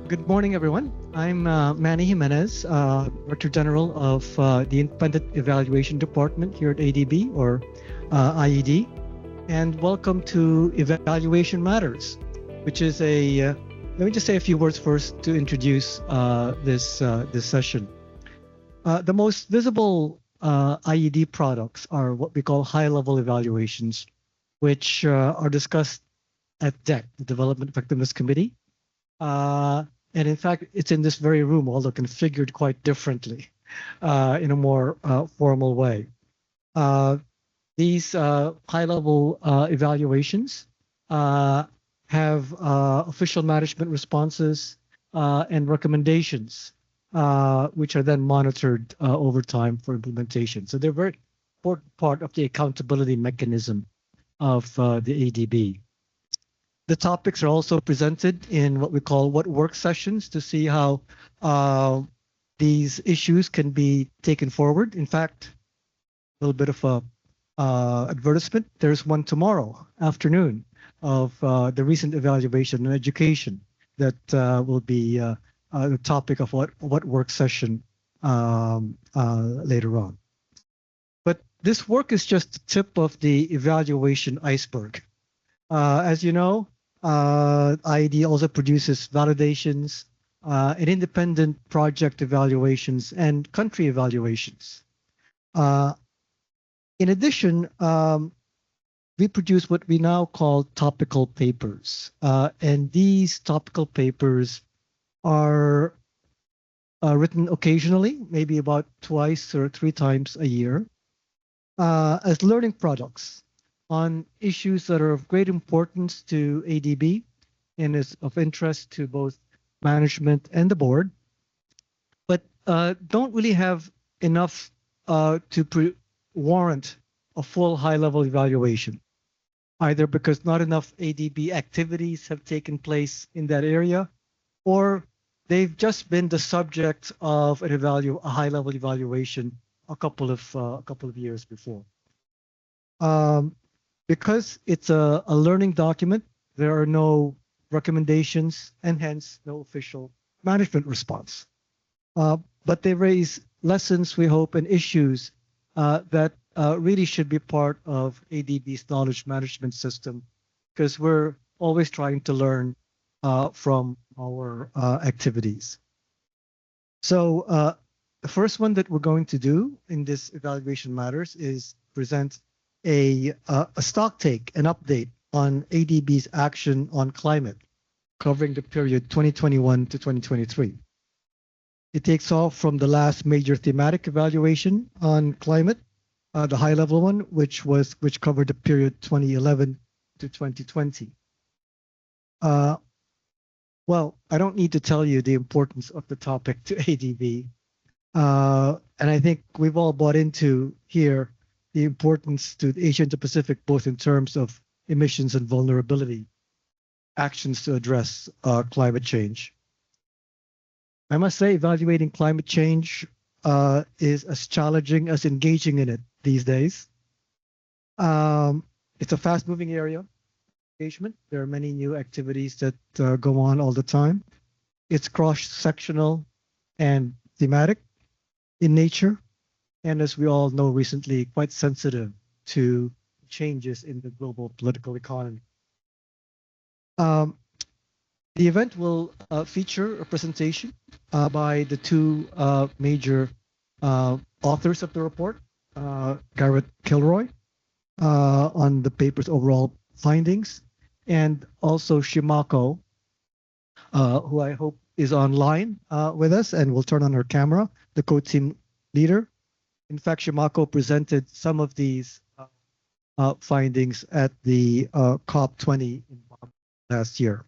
Good morning, everyone. I'm Manny Jimenez, Director General of the Independent Evaluation Department here at ADB, or IED, and welcome to Evaluation Matters, which is let me just say a few words first to introduce this session. The most visible IED products are what we call high-level evaluations, which are discussed at DEC, the Development Effectiveness Committee. And in fact, it's in this very room, although configured quite differently in a more formal way. These high-level evaluations have official management responses and recommendations, which are then monitored over time for implementation. So they're a very important part of the accountability mechanism of the ADB. The topics are also presented in what we call what work sessions to see how these issues can be taken forward. In fact, a little bit of a advertisement. There's one tomorrow afternoon of the recent evaluation in education that will be the topic of what work session later on. But this work is just the tip of the evaluation iceberg. As you know, IED also produces validations and independent project evaluations and country evaluations. In addition, we produce what we now call topical papers. And these topical papers are written occasionally, maybe about twice or three times a year, as learning products on issues that are of great importance to ADB and is of interest to both management and the board, but don't really have enough to warrant a full high-level evaluation, either because not enough ADB activities have taken place in that area, or they've just been the subject of a high-level evaluation a couple of years before. Because it's a learning document, there are no recommendations and hence no official management response. But they raise lessons, we hope, and issues that really should be part of ADB's knowledge management system, because we're always trying to learn from our activities. So the first one that we're going to do in this Evaluation Matters is present a stock take, an update on ADB's action on climate, covering the period 2021 to 2023. It takes off from the last major thematic evaluation on climate, the high-level one, which covered the period 2011 to 2020. Well, I don't need to tell you the importance of the topic to ADB, and I think we've all bought into here the importance to the Asia and the Pacific, both in terms of emissions and vulnerability, actions to address climate change. I must say, evaluating climate change is as challenging as engaging in it these days. It's a fast-moving area of engagement. There are many new activities that go on all the time. It's cross-sectional and thematic in nature, and as we all know recently, quite sensitive to changes in the global political economy. The event will feature a presentation by the two major authors of the report, Garrett, Kilroy, on the paper's overall findings, and also Shimako, who I hope is online with us and will turn on her camera, the co-team leader. In fact, Shimako presented some of these findings at the COP20 in last year.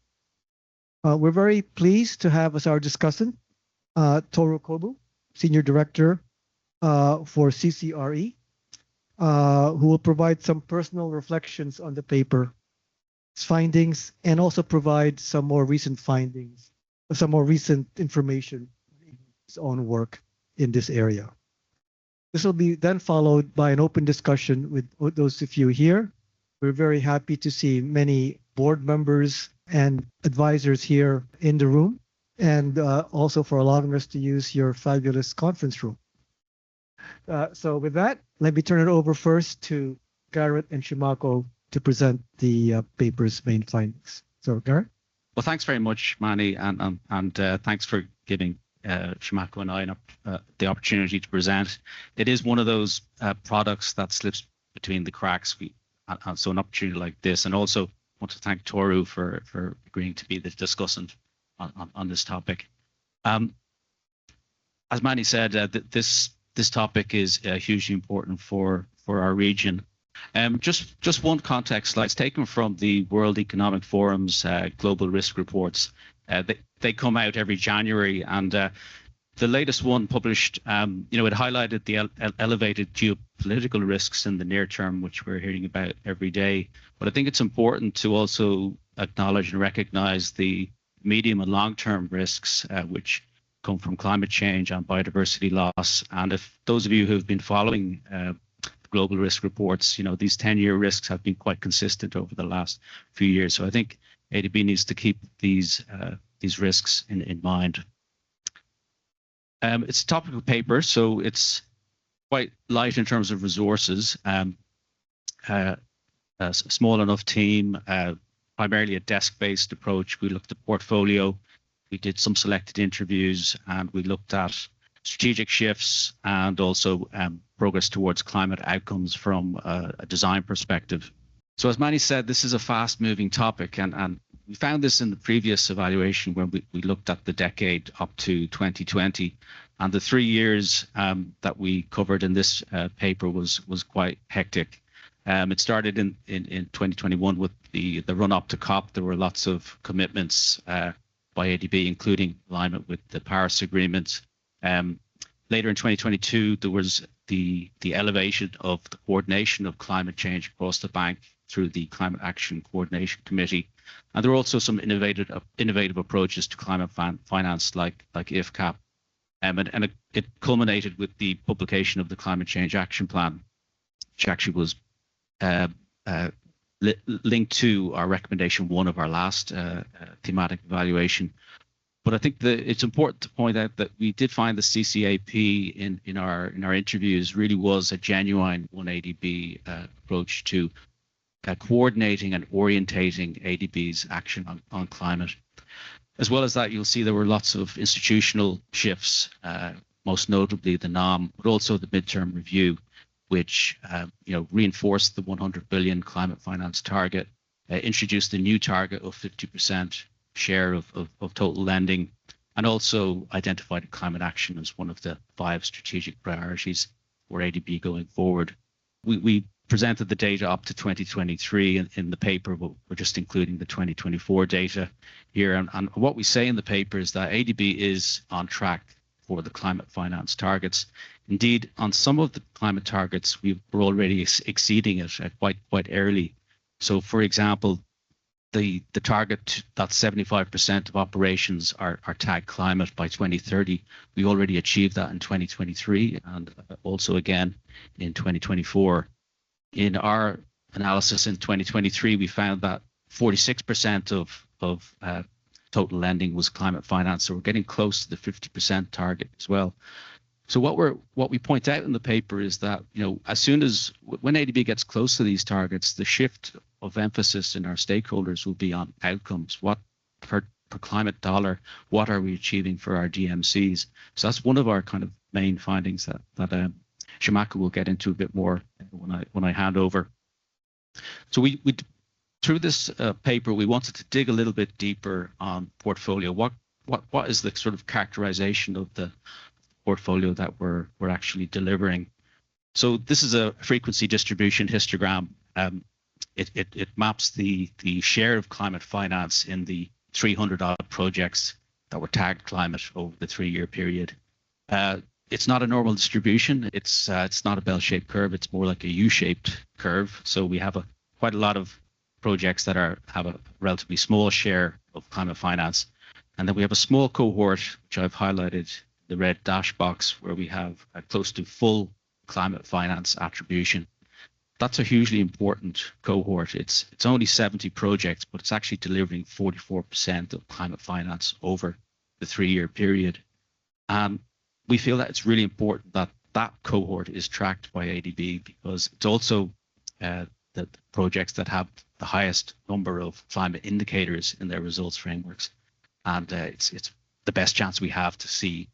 We're very pleased to have as our discussant Toru Kobu, Senior Director for CCRE, who will provide some personal reflections on the paper, its findings, and also provide some more recent findings, some more recent information in his own work in this area. This will be then followed by an open discussion with those of you here. We're very happy to see many board members and advisors here in the room. and also for allowing us to use your fabulous conference room. So with that, let me turn it over first to Garrett and Shimako to present the paper's main findings. So Garrett? Well, thanks very much, Manny, and thanks for giving Shimako and I the opportunity to present. It is one of those products that slips between the cracks. So an opportunity like this, and also want to thank Toru for agreeing to be the discussant on this topic. As Manny said, this topic is hugely important for our region. Just one context slide. It's taken from the World Economic Forum's global risk reports. They come out every January, and the latest one published, it highlighted the elevated geopolitical risks in the near term, which we're hearing about every day. But I think it's important to also acknowledge and recognize the medium and long-term risks, which come from climate change and biodiversity loss. And if those of you who have been following global risk reports, these 10-year risks have been quite consistent over the last few years. So I think ADB needs to keep these risks in mind. It's a topical paper, so it's quite light in terms of resources. A small enough team, primarily a desk-based approach. We looked at portfolio, we did some selected interviews, and we looked at strategic shifts and also progress towards climate outcomes from a design perspective. So as Manny said, this is a fast-moving topic, and we found this in the previous evaluation when we looked at the decade up to 2020, and the 3 years that we covered in this paper was quite hectic. It started in 2021 with the run up to COP. There were lots of commitments by ADB, including alignment with the Paris Agreement. Later in 2022, there was the elevation of the coordination of climate change across the bank through the Climate Action Coordination Committee. And there were also some innovative approaches to climate finance like IFCAP. And it culminated with the publication of the Climate Change Action Plan, which actually was linked to our recommendation 1 of our last thematic evaluation. But I think it's important to point out that we did find the CCAP in our interviews really was a genuine 1ADB approach to coordinating and orientating ADB's action on climate. As well as that, you'll see there were lots of institutional shifts, most notably the NOM, but also the midterm review, which reinforced the 100 billion climate finance target, introduced a new target of 50% share of total lending, and also identified climate action as one of the 5 strategic priorities for ADB going forward. We presented the data up to 2023 in the paper, but we're just including the 2024 data here. And what we say in the paper is that ADB is on track for the climate finance targets. Indeed, on some of the climate targets, we're already exceeding it quite early. So, for example, the target that 75% of operations are tagged climate by 2030, we already achieved that in 2023 and also again in 2024. In our analysis in 2023, we found that 46% of total lending was climate finance, so we're getting close to the 50% target as well. So what we point out in the paper is that as soon as when ADB gets close to these targets, the shift of emphasis in our stakeholders will be on outcomes. What per climate dollar, what are we achieving for our DMCs? So that's one of our kind of main findings that Shimako will get into a bit more when I hand over. So we through this paper, we wanted to dig a little bit deeper on portfolio. What is the sort of characterization of the portfolio that we're actually delivering? So this is a frequency distribution histogram. It maps the share of climate finance in the 300 odd projects that were tagged climate over the 3-year period. It's not a normal distribution. It's not a bell-shaped curve. It's more like a U-shaped curve. So we have quite a lot of projects that have a relatively small share of climate finance, and then we have a small cohort, which I've highlighted, the red dash box, where we have close to full climate finance attribution. That's a hugely important cohort. It's only 70 projects, but it's actually delivering 44% of climate finance over the 3-year period. And we feel that it's really important that that cohort is tracked by ADB, because it's also the projects that have the highest number of climate indicators in their results frameworks. And it's the best chance we have to see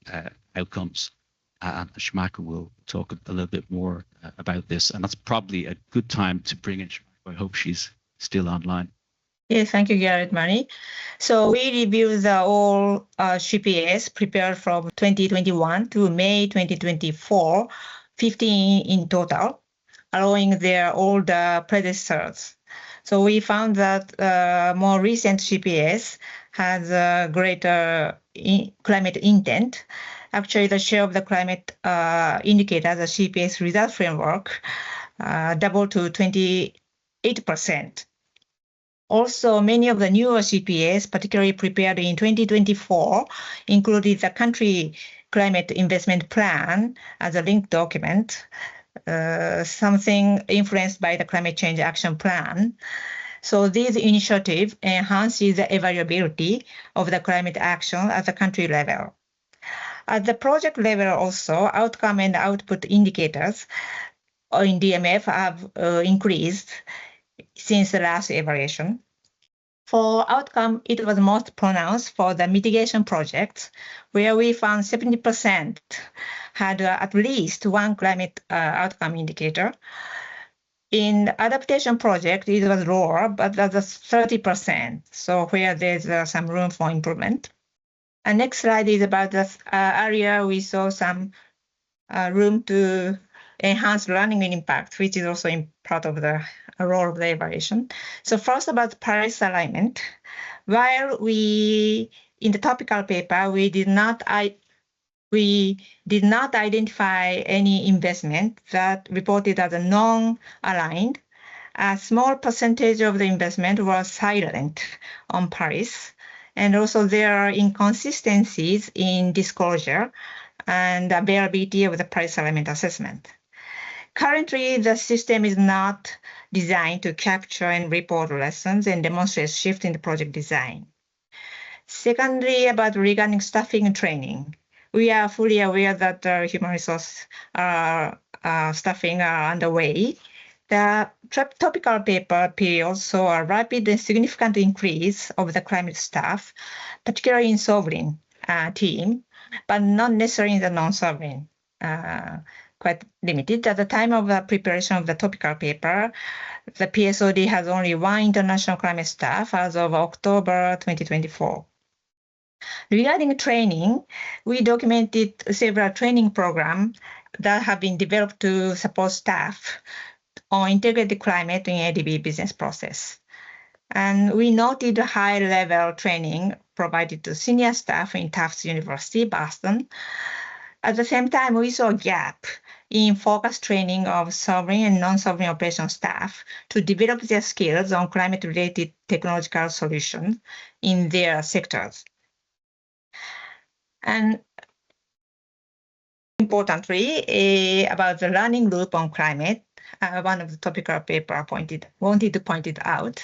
outcomes. And Shimako will talk a little bit more about this. And that's probably a good time to bring in Shimako. I hope she's still online. Yes, thank you, Garrett, Manny. So we reviewed the all CPS prepared from 2021 to May 2024, 15 in total, allowing their older predecessors. So we found that more recent CPS has a greater climate intent. Actually, the share of the climate indicator, the CPS result framework, doubled to 28%. Also, many of the newer CPS, particularly prepared in 2024, included the country climate investment plan as a linked document, something influenced by the climate change action plan. So this initiative enhances the availability of the climate action at the country level. At the project level also, outcome and output indicators in DMF have increased since the last evaluation. For outcome, it was most pronounced for the mitigation projects, where we found 70% had at least one climate outcome indicator. In the adaptation project, it was lower, but that's 30%, so where there's some room for improvement. And next slide is about the area we saw some room to enhance learning impact, which is also part of the role of the evaluation. So first about Paris alignment. While in the topical paper, we did not identify any investment that reported as a non-aligned. A small percentage of the investment was silent on Paris. And also there are inconsistencies in disclosure and availability of the Paris alignment assessment. Currently, the system is not designed to capture and report lessons and demonstrate shift in the project design. Secondly, regarding staffing and training. We are fully aware that human resource staffing are underway. The topical paper period saw a rapid and significant increase of the climate staff, particularly in sovereign team, but not necessarily in the non-sovereign, quite limited. At the time of the preparation of the topical paper, the PSOD has only one international climate staff as of October 2024. Regarding training, we documented several training programs that have been developed to support staff on integrated climate in ADB business process. And we noted high-level training provided to senior staff in Tufts University, Boston. At the same time, we saw a gap in focused training of sovereign and non-sovereign operation staff to develop their skills on climate-related technological solutions in their sectors. And importantly, about the learning loop on climate, one of the topical paper wanted to point it out.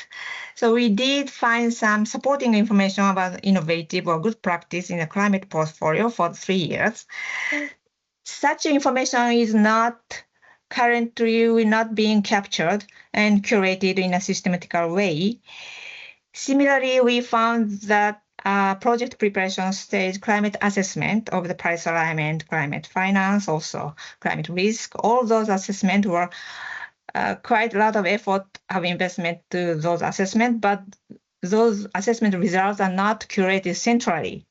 So we did find some supporting information about innovative or good practice in the climate portfolio for 3 years. Such information is not currently not being captured and curated in a systematical way. Similarly, we found that project preparation stage climate assessment of the Paris alignment, climate finance, also climate risk, all those assessments were quite a lot of effort of investment to those assessments, but those assessment results are not curated centrally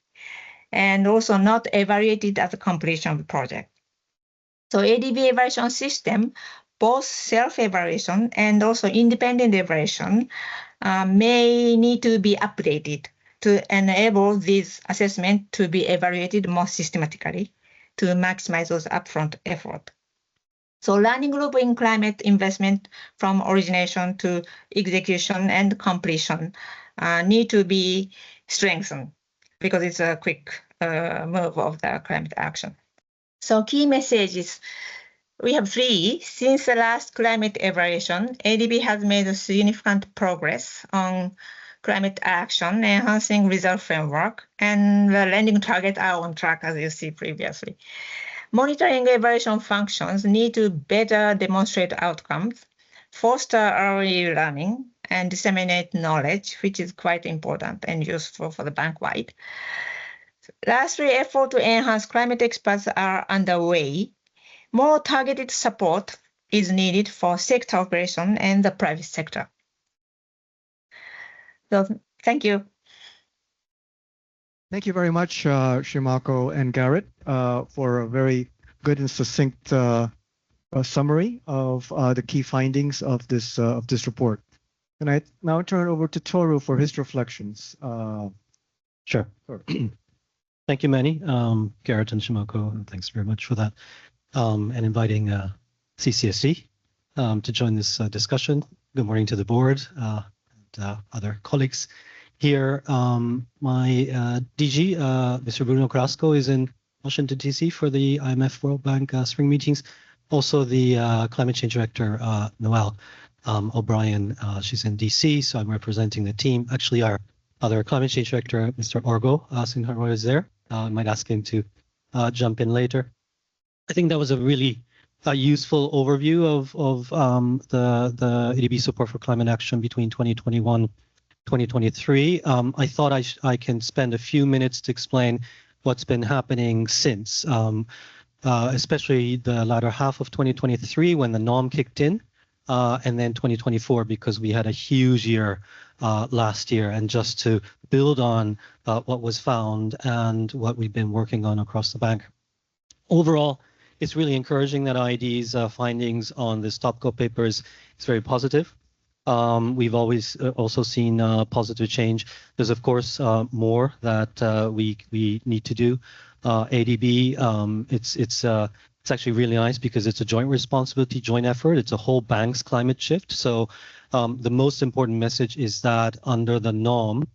and also not evaluated at the completion of the project. So ADB evaluation system, both self-evaluation and also independent evaluation may need to be updated to enable this assessment to be evaluated more systematically to maximize those upfront effort. So learning loop in climate investment from origination to execution and completion need to be strengthened because it's a quick move of the climate action. So key messages, we have 3. Since the last climate evaluation, ADB has made a significant progress on climate action, enhancing result framework, and the lending target are on track, as you see previously. Monitoring evaluation functions need to better demonstrate outcomes, foster early learning, and disseminate knowledge, which is quite important and useful for the bank-wide. Lastly, efforts to enhance climate experts are underway. More targeted support is needed for sector operation and the private sector. So, thank you. Thank you very much, Shimako and Garrett, for a very good and succinct summary of the key findings of this report. And I now turn over to Toru for his reflections. Sure. Thank you, Manny, Garrett and Shimako, and thanks very much for that, and inviting CCSE to join this discussion. Good morning to the board and other colleagues here. My DG, Mr. Bruno Carrasco, is in Washington, D.C. for the IMF World Bank spring meetings. Also, the Climate Change Director, Noelle O'Brien, she's in D.C., so I'm representing the team. Actually, our other Climate Change Director, Mr. Orgo Sinharoy, is there. I might ask him to jump in later. I think that was a really useful overview of the ADB support for climate action between 2021-2023. I thought I can spend a few minutes to explain what's been happening since, especially the latter half of 2023 when the norm kicked in, and then 2024 because we had a huge year last year, and just to build on what was found and what we've been working on across the bank. Overall, it's really encouraging that IED's findings on this Topical paper is very positive. We've always also seen positive change. There's of course more that we need to do. ADB, it's actually really nice because it's a joint responsibility, joint effort. It's a whole bank's climate shift. So the most important message is that under the norm,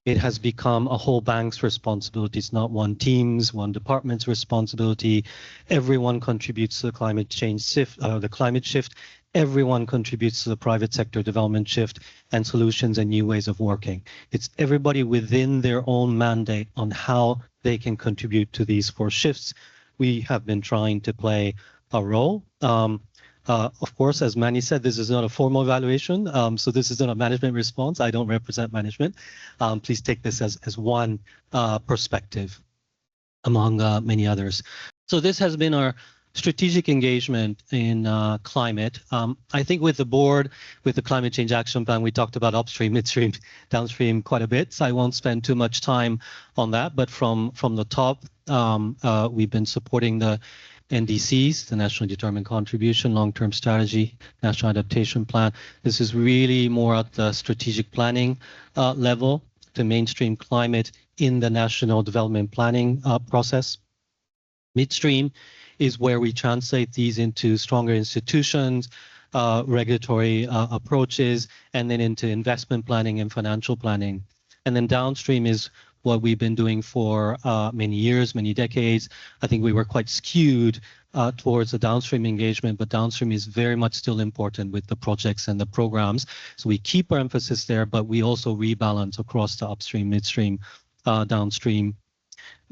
it has become a whole bank's responsibility. It's not one team's, one department's responsibility. Everyone contributes to the climate change shift, the climate shift. Everyone contributes to the private sector development shift and solutions and new ways of working. It's everybody within their own mandate on how they can contribute to these four shifts. We have been trying to play a role. Of course, as Manny said, this is not a formal evaluation, so this is not a management response. I don't represent management. Please take this as one perspective among many others. So this has been our strategic engagement in climate. I think with the board, with the Climate Change Action Plan, we talked about upstream, midstream, downstream quite a bit, so I won't spend too much time on that. But from the top, we've been supporting the NDCs, the Nationally Determined Contribution, Long-Term Strategy, National Adaptation Plan. This is really more at the strategic planning level to mainstream climate in the national development planning process. Midstream is where we translate these into stronger institutions, regulatory approaches, and then into investment planning and financial planning. And then downstream is what we've been doing for many years, many decades. I think we were quite skewed towards the downstream engagement, but downstream is very much still important with the projects and the programs. So we keep our emphasis there, but we also rebalance across the upstream, midstream, downstream.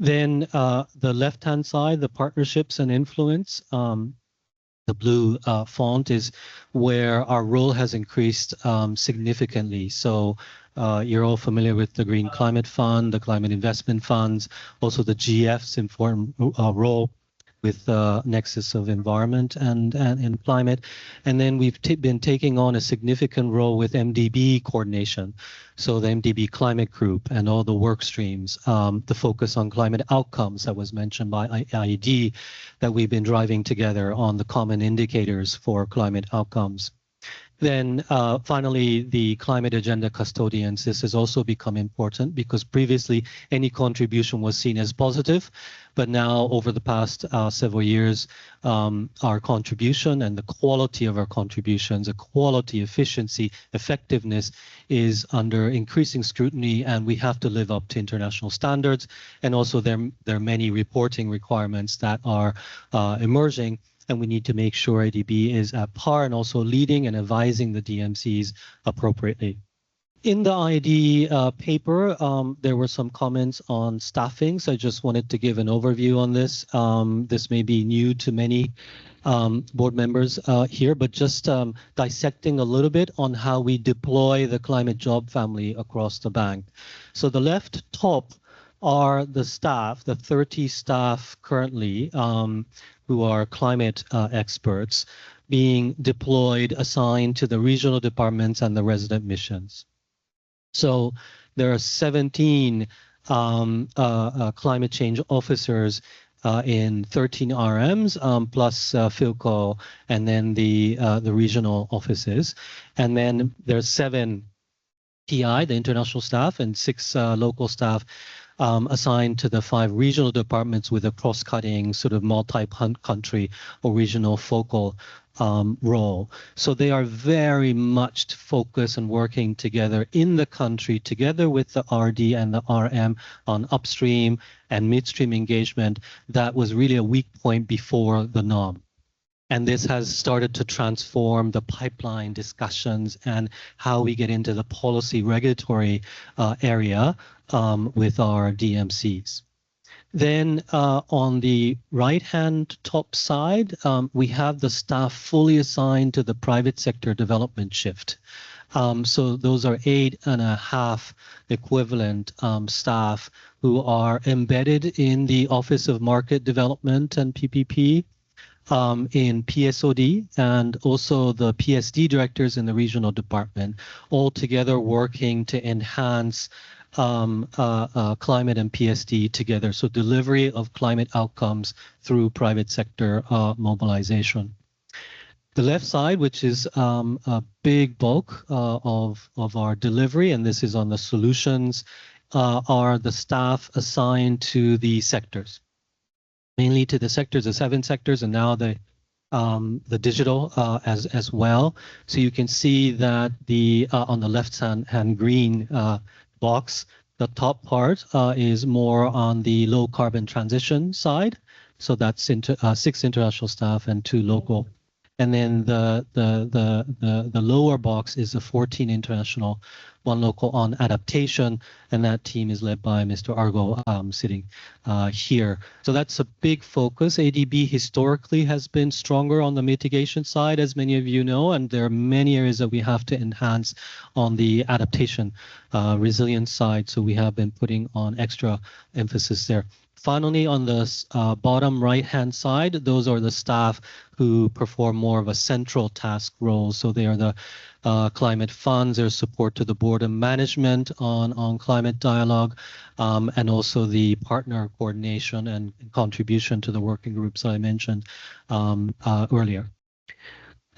Then the left-hand side, the partnerships and influence, the blue font is where our role has increased significantly. So you're all familiar with the Green Climate Fund, the Climate Investment Funds, also the GF's important role with the nexus of environment and climate. And then we've been taking on a significant role with MDB coordination. So the MDB climate group and all the work streams, the focus on climate outcomes that was mentioned by IED that we've been driving together on the common indicators for climate outcomes. Then finally, the climate agenda custodians. This has also become important because previously any contribution was seen as positive, but now over the past several years, our contribution and the quality of our contributions, the quality, efficiency, effectiveness is under increasing scrutiny, and we have to live up to international standards. And also there are many reporting requirements that are emerging, and we need to make sure ADB is at par and also leading and advising the DMCs appropriately. In the IED paper, there were some comments on staffing, so I just wanted to give an overview on this. This may be new to many board members here, but just dissecting a little bit on how we deploy the climate job family across the bank. So the left top are the staff, the 30 staff currently who are climate experts being deployed, assigned to the regional departments and the resident missions. So there are 17 climate change officers in 13 RMs plus Philco, and then the regional offices. And then there's 7 PI, the international staff, and 6 local staff assigned to the 5 regional departments with a cross-cutting sort of multi-country or regional focal role. So they are very much focused and working together in the country, together with the RD and the RM on upstream and midstream engagement. That was really a weak point before the NOM. And this has started to transform the pipeline discussions and how we get into the policy regulatory area with our DMCs. Then on the right-hand top side, we have the staff fully assigned to the private sector development shift. So those are 8.5 equivalent staff who are embedded in the Office of Market Development and PPP, in PSOD, and also the PSD directors in the regional department, all together working to enhance climate and PSD together. So delivery of climate outcomes through private sector mobilization. The left side, which is a big bulk of our delivery, and this is on the solutions, are the staff assigned to the sectors. Mainly to the sectors, the 7 sectors, and now the digital as well. So you can see that the on the left hand green box, the top part is more on the low carbon transition side. So that's 6 international staff and 2 local. And then the lower box is the 14 international, 1 local on adaptation, and that team is led by Mr. Argo sitting here. So that's a big focus. ADB historically has been stronger on the mitigation side, as many of you know, and there are many areas that we have to enhance on the adaptation resilience side. So we have been putting on extra emphasis there. Finally, on the bottom right-hand side, those are the staff who perform more of a central task role. So they are the climate funds, their support to the board and management on climate dialogue, and also the partner coordination and contribution to the working groups I mentioned earlier.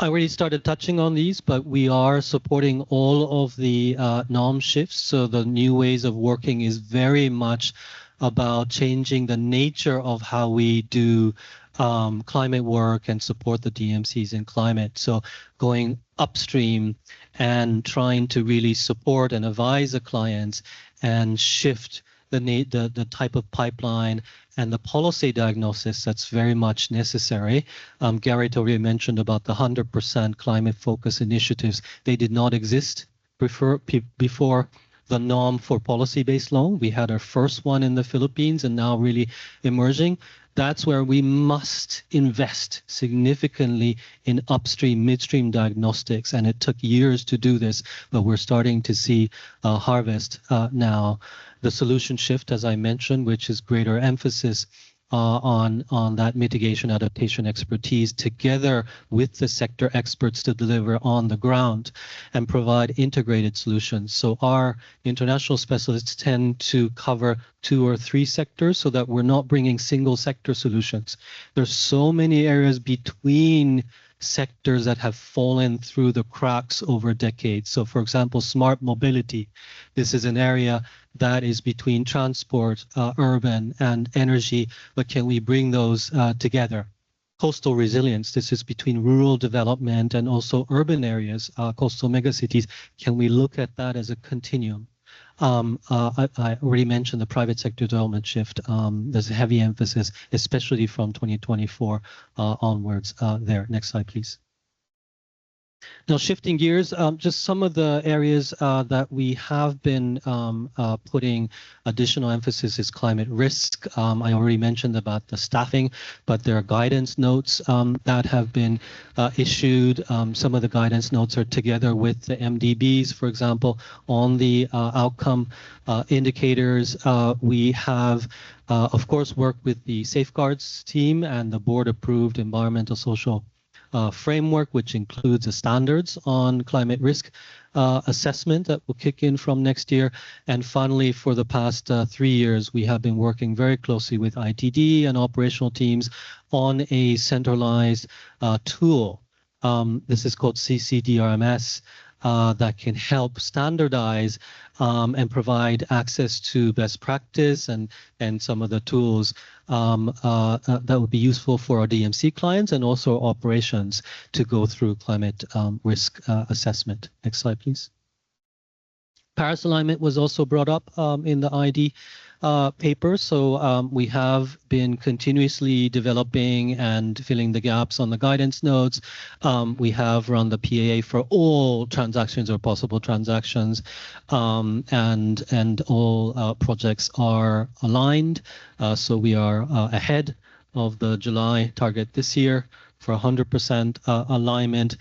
I already started touching on these, but we are supporting all of the norm shifts. So the new ways of working is very much about changing the nature of how we do climate work and support the DMCs in climate. So going upstream and trying to really support and advise the clients and shift the type of pipeline and the policy diagnosis that's very much necessary. Garrett already mentioned about the 100% climate focus initiatives. They did not exist before the norm for policy-based loan. We had our first one in the Philippines and now really emerging. That's where we must invest significantly in upstream, midstream diagnostics. And it took years to do this, but we're starting to see harvest now. The solution shift, as I mentioned, which is greater emphasis on that mitigation adaptation expertise together with the sector experts to deliver on the ground and provide integrated solutions. So our international specialists tend to cover 2 or 3 sectors so that we're not bringing single sector solutions. There's so many areas between sectors that have fallen through the cracks over decades. So for example, smart mobility. This is an area that is between transport, urban, and energy, but can we bring those together? Coastal resilience, this is between rural development and also urban areas, coastal megacities. Can we look at that as a continuum? I already mentioned the private sector development shift. There's a heavy emphasis, especially from 2024 onwards there. Next slide, please. Now, shifting gears, just some of the areas that we have been putting additional emphasis is climate risk. I already mentioned about the staffing, but there are guidance notes that have been issued. Some of the guidance notes are together with the MDBs, for example, on the outcome indicators. We have, of course, worked with the safeguards team and the board-approved environmental social framework, which includes the standards on climate risk assessment that will kick in from next year. And finally, for the past 3 years, we have been working very closely with ITD and operational teams on a centralized tool. This is called CCDRMS. That can help standardize and provide access to best practice and some of the tools that would be useful for our DMC clients and also operations to go through climate risk assessment. Next slide, please. Paris alignment was also brought up in the IED paper. So we have been continuously developing and filling the gaps on the guidance notes. We have run the PAA for all transactions or possible transactions, and all projects are aligned. So we are ahead of the July target this year for 100% alignment.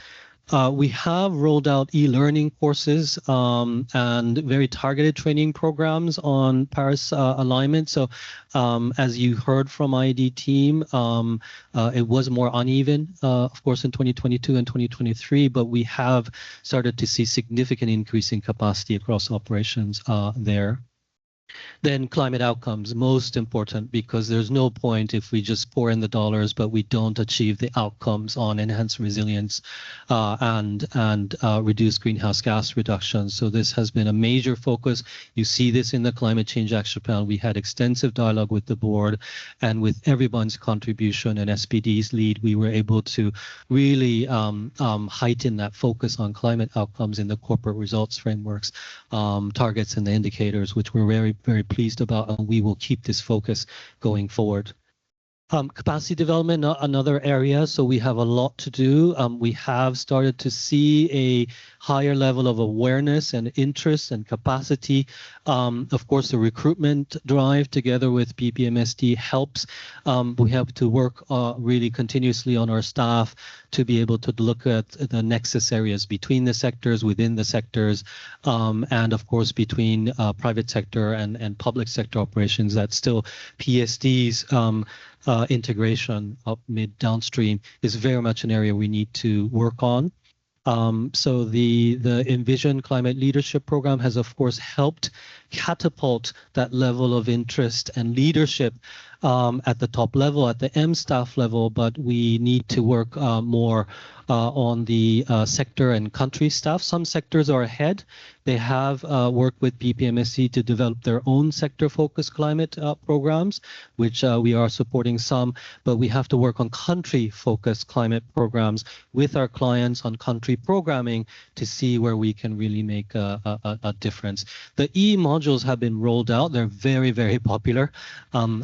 We have rolled out e-learning courses and very targeted training programs on Paris alignment. So as you heard from IED team, it was more uneven, of course, in 2022 and 2023, but we have started to see significant increase in capacity across operations there. Then climate outcomes, most important, because there's no point if we just pour in the dollars, but we don't achieve the outcomes on enhanced resilience and reduce greenhouse gas reductions. So this has been a major focus. You see this in the Climate Change Action Plan. We had extensive dialogue with the board, and with everyone's contribution and SPD's lead, we were able to really heighten that focus on climate outcomes in the corporate results frameworks, targets and the indicators, which we're very, very pleased about, and we will keep this focus going forward. Capacity development, another area. So we have a lot to do. We have started to see a higher level of awareness and interest and capacity. Of course, the recruitment drive together with BPMSD helps. We have to work really continuously on our staff to be able to look at the nexus areas between the sectors, within the sectors, and of course between private sector and public sector operations. That's still PSD's integration up mid downstream is very much an area we need to work on. So the Envision Climate Leadership Program has, of course, helped catapult that level of interest and leadership at the top level, at the M staff level, but we need to work more on the sector and country staff. Some sectors are ahead. They have worked with BPMSC to develop their own sector-focused climate programs, which we are supporting some, but we have to work on country-focused climate programs with our clients on country programming to see where we can really make a difference. The E modules have been rolled out. They're very, very popular.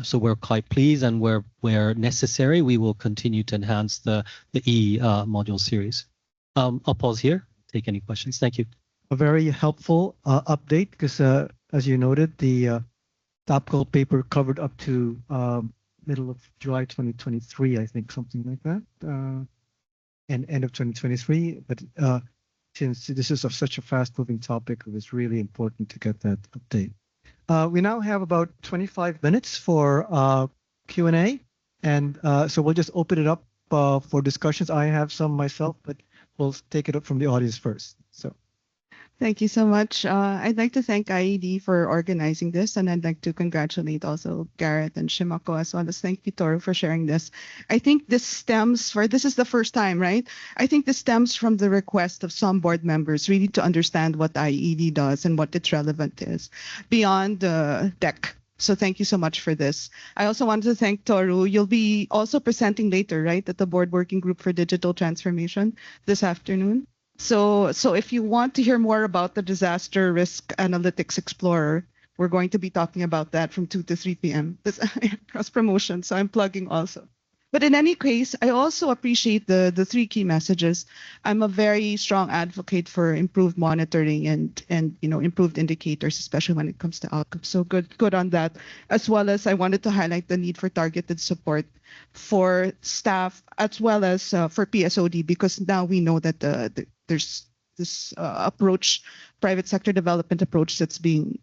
So we're quite pleased, and where necessary, we will continue to enhance the E module series. I'll pause here, take any questions. Thank you. A very helpful update, because as you noted, the Topical paper covered up to middle of July 2023, I think, something like that, and end of 2023. But since this is such a fast-moving topic, it was really important to get that update. We now have about 25 minutes for Q&A, and so we'll just open it up for discussions. I have some myself, but we'll take it up from the audience first. So. Thank you so much. I'd like to thank IED for organizing this, and I'd like to congratulate also Garrett and Shimako, as well as thank you, Toru, for sharing this. I think this is the first time, right? I think this stems from the request of some board members really to understand what IED does and what its relevant is beyond the deck. So thank you so much for this. I also wanted to thank Toru. You'll be also presenting later, right, at the Board Working Group for Digital Transformation this afternoon. So if you want to hear more about the Disaster Risk Analytics Explorer, we're going to be talking about that from 2 to 3 p.m. This cross promotion, so I'm plugging also. But in any case, I also appreciate the three key messages. I'm a very strong advocate for improved monitoring and improved indicators, especially when it comes to outcomes. So good on that. As well as I wanted to highlight the need for targeted support for staff as well as for PSOD, because now we know that there's this approach, private sector development approach that's being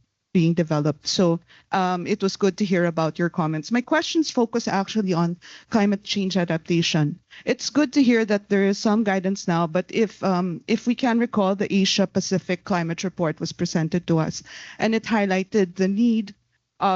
developed. So it was good to hear about your comments. My questions focus actually on climate change adaptation. It's good to hear that there is some guidance now, but if we can recall, the Asia Pacific Climate Report was presented to us, and it highlighted the need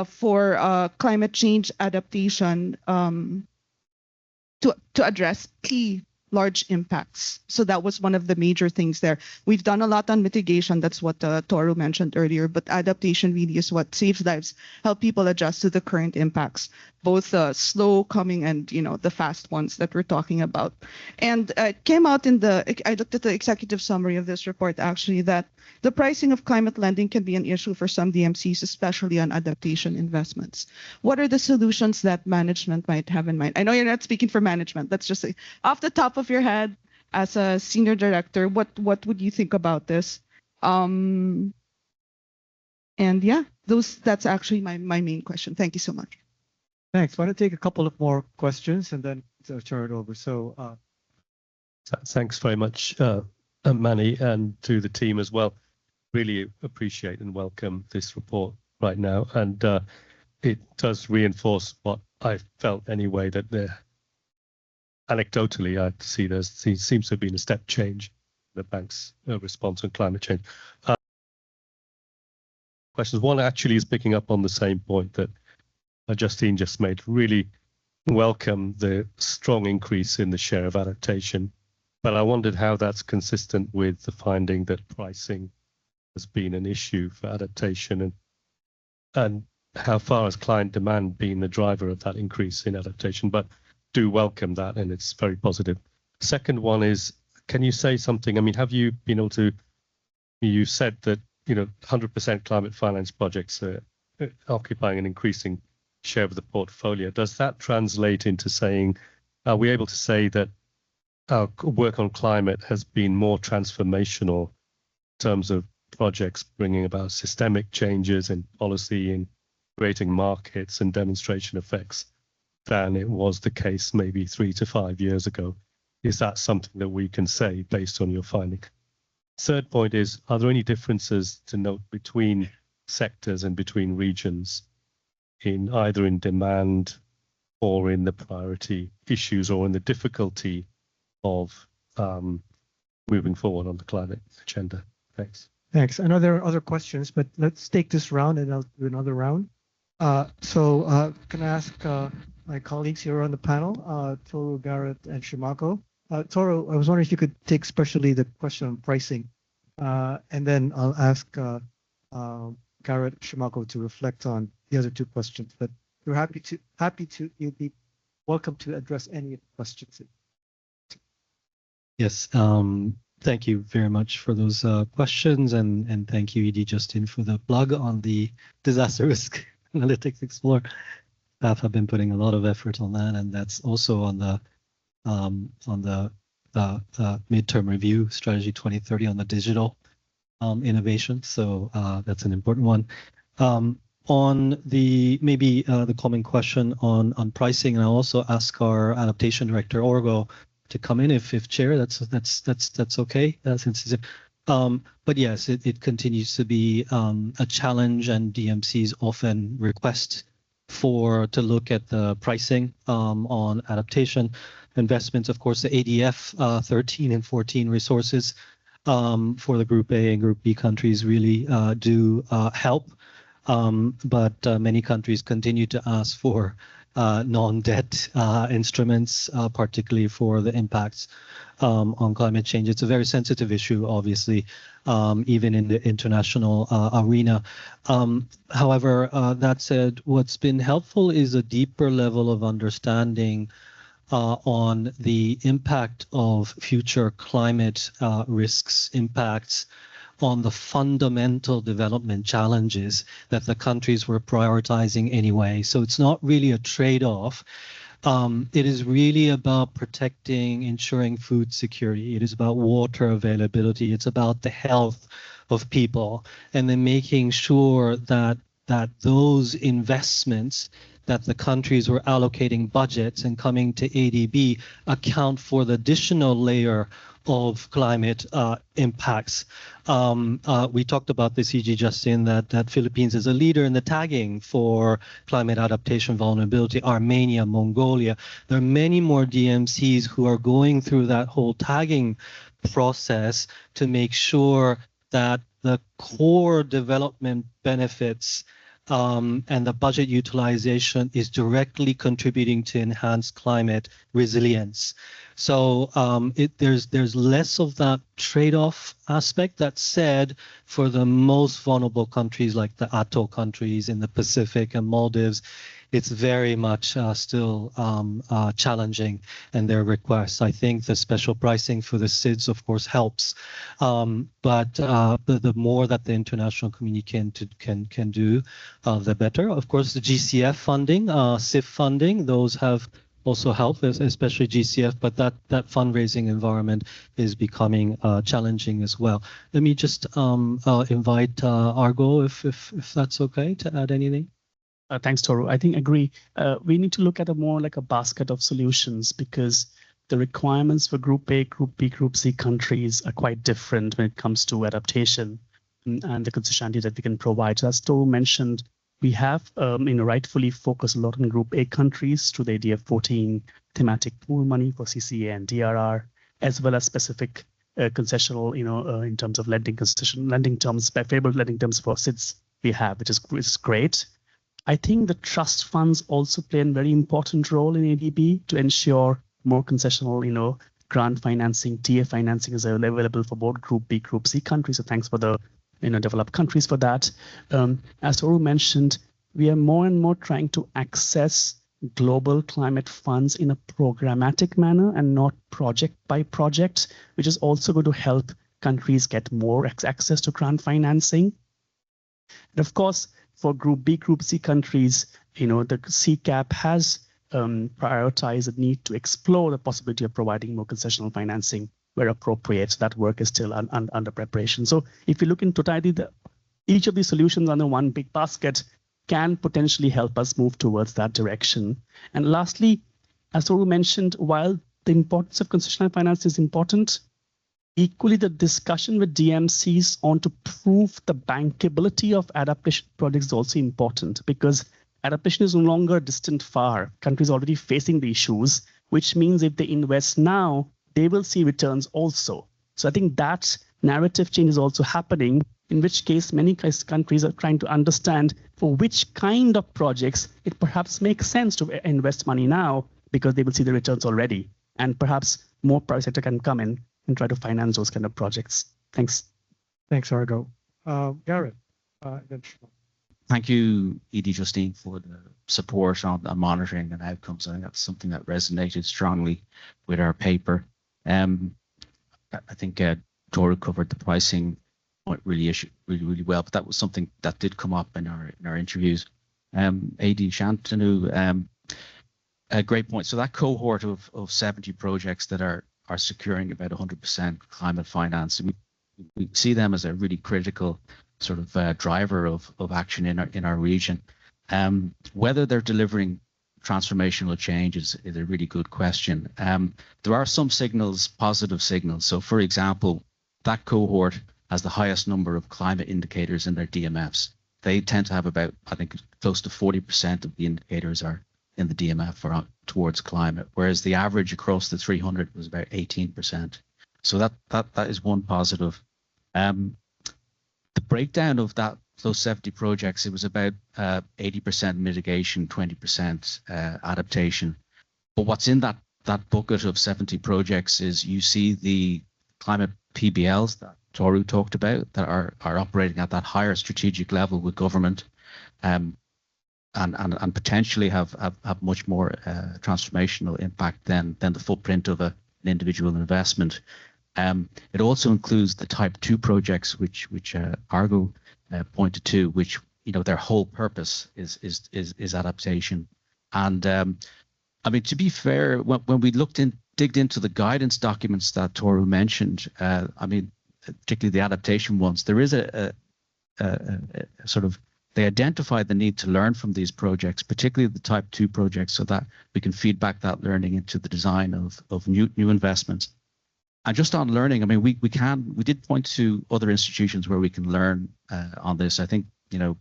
for climate change adaptation to address key large impacts. So that was one of the major things there. We've done a lot on mitigation. That's what Toru mentioned earlier, but adaptation really is what saves lives, help people adjust to the current impacts, both slow coming and the fast ones that we're talking about. And it came out I looked at the executive summary of this report actually, that the pricing of climate lending can be an issue for some DMCs, especially on adaptation investments. What are the solutions that management might have in mind? I know you're not speaking for management. Let's just say, off the top of your head, as a senior director, what would you think about this? And yeah, that's actually my main question. Thank you so much. Thanks. I want to take a couple of more questions and then turn it over. So thanks very much, Manny, and to the team as well. Really appreciate and welcome this report right now. And it does reinforce what I felt anyway, that anecdotally, I see there seems to have been a step change in the bank's response on climate change. Questions. One actually is picking up on the same point that Justine just made. Really welcome the strong increase in the share of adaptation, but I wondered how that's consistent with the finding that pricing has been an issue for adaptation, and how far has client demand been the driver of that increase in adaptation. But do welcome that, and it's very positive. Second one is, can you say something? I mean, have you been able to? You said that 100% climate finance projects are occupying an increasing share of the portfolio. Does that translate into saying, are we able to say that our work on climate has been more transformational in terms of projects bringing about systemic changes in policy, in creating markets and demonstration effects than it was the case maybe 3 to 5 years ago? Is that something that we can say based on your finding? Third point is, are there any differences to note between sectors and between regions in either in demand or in the priority issues or in the difficulty of moving forward on the climate agenda? Thanks. Thanks. I know there are other questions, but let's take this round and I'll do another round. So can I ask my colleagues here on the panel, Toru, Garrett, and Shimako? Toru, I was wondering if you could take especially the question on pricing, and then I'll ask Garrett, Shimako to reflect on the other two questions. But you're you'd be welcome to address any questions. Yes. Thank you very much for those questions, and thank you, ED Justin, for the plug on the Disaster Risk Analytics Explorer. Staff have been putting a lot of effort on that, and that's also on the midterm review strategy 2030 on the digital innovation. So that's an important one. On the the common question on pricing, and I'll also ask our adaptation director Orgo to come in if chair. That's okay. Since but yes, it continues to be a challenge, and DMCs often request to look at the pricing on adaptation investments. Of course, the ADF 13 and 14 resources for the Group A and Group B countries really do help, but many countries continue to ask for non-debt instruments, particularly for the impacts on climate change. It's a very sensitive issue, obviously, even in the international arena. However, that said, what's been helpful is a deeper level of understanding on the impact of future climate risks, impacts on the fundamental development challenges that the countries were prioritizing anyway. So it's not really a trade-off It is really about protecting, ensuring food security. It is about water availability. It's about the health of people, and then making sure that those investments that the countries were allocating budgets and coming to ADB account for the additional layer of climate impacts. We talked about this, E.G. Justin, that Philippines is a leader in the tagging for climate adaptation vulnerability, Armenia, Mongolia. There are many more DMCs who are going through that whole tagging process to make sure that the core development benefits and the budget utilization is directly contributing to enhanced climate resilience. So there's less of that trade-off aspect. That said, for the most vulnerable countries like the Atoll countries in the Pacific and Maldives, it's very much still challenging in their requests. I think the special pricing for the SIDS, of course, helps, but the more that the international community can do, the better. Of course, the GCF funding, CIF funding, those have also helped, especially GCF, but that fundraising environment is becoming challenging as well. Let me just invite Argo, if that's okay, to add anything. Thanks, Toru. I think agree. We need to look at a more like a basket of solutions, because the requirements for Group A, Group B, Group C countries are quite different when it comes to adaptation and the concessionality that we can provide. So as Toru mentioned, we have rightfully focused a lot on Group A countries through the ADF 14 thematic pool money for CCA and DRR, as well as specific concessional, in terms of lending terms, favorable lending terms for SIDS we have, which is great. I think the trust funds also play a very important role in ADB to ensure more concessional, grant financing, TA financing is available for both Group B, Group C countries. So thanks for the, developed countries for that. As Toru mentioned, we are more and more trying to access global climate funds in a programmatic manner and not project by project, which is also going to help countries get more access to grant financing. And of course, for Group B, Group C countries, the CCAP has prioritized the need to explore the possibility of providing more concessional financing where appropriate. That work is still under preparation. So if you look in totality, each of these solutions under one big basket can potentially help us move towards that direction. And lastly, as Toru mentioned, while the importance of concessional finance is important, equally the discussion with DMCs on to prove the bankability of adaptation projects is also important, because adaptation is no longer distant far. Countries are already facing the issues, which means if they invest now, they will see returns also. So I think that narrative change is also happening, in which case many countries are trying to understand for which kind of projects it perhaps makes sense to invest money now, because they will see the returns already. And perhaps more private sector can come in and try to finance those kind of projects. Thanks. Thanks, Argo. Garrett. Thank you, ED Justine, for the support on monitoring and outcomes. I think that's something that resonated strongly with our paper. I think Toru covered the pricing point really well, but that was something that did come up in our interviews. AD Shantanu, a great point. So that cohort of 70 projects that are securing about 100% climate finance, we see them as a really critical sort of driver of action in our region. Whether they're delivering transformational change is a really good question. There are some signals, positive signals. So for example, that cohort has the highest number of climate indicators in their DMFs. They tend to have about, I think, close to 40% of the indicators are in the DMF or towards climate, whereas the average across the 300 was about 18%. So that is one positive. The breakdown of those 70 projects, it was about 80% mitigation, 20% adaptation. But what's in that bucket of 70 projects is you see the climate PBLs that Toru talked about that are operating at that higher strategic level with government, and potentially have much more transformational impact than the footprint of an individual investment. It also includes the type 2 projects, which Argo pointed to, which their whole purpose is adaptation. And I mean, to be fair, when we digged into the guidance documents that Toru mentioned, I mean, particularly the adaptation ones, there is a sort of, they identify the need to learn from these projects, particularly the type 2 projects, so that we can feed back that learning into the design of new investments. And just on learning, I mean, we did point to other institutions where we can learn on this. I think, you know,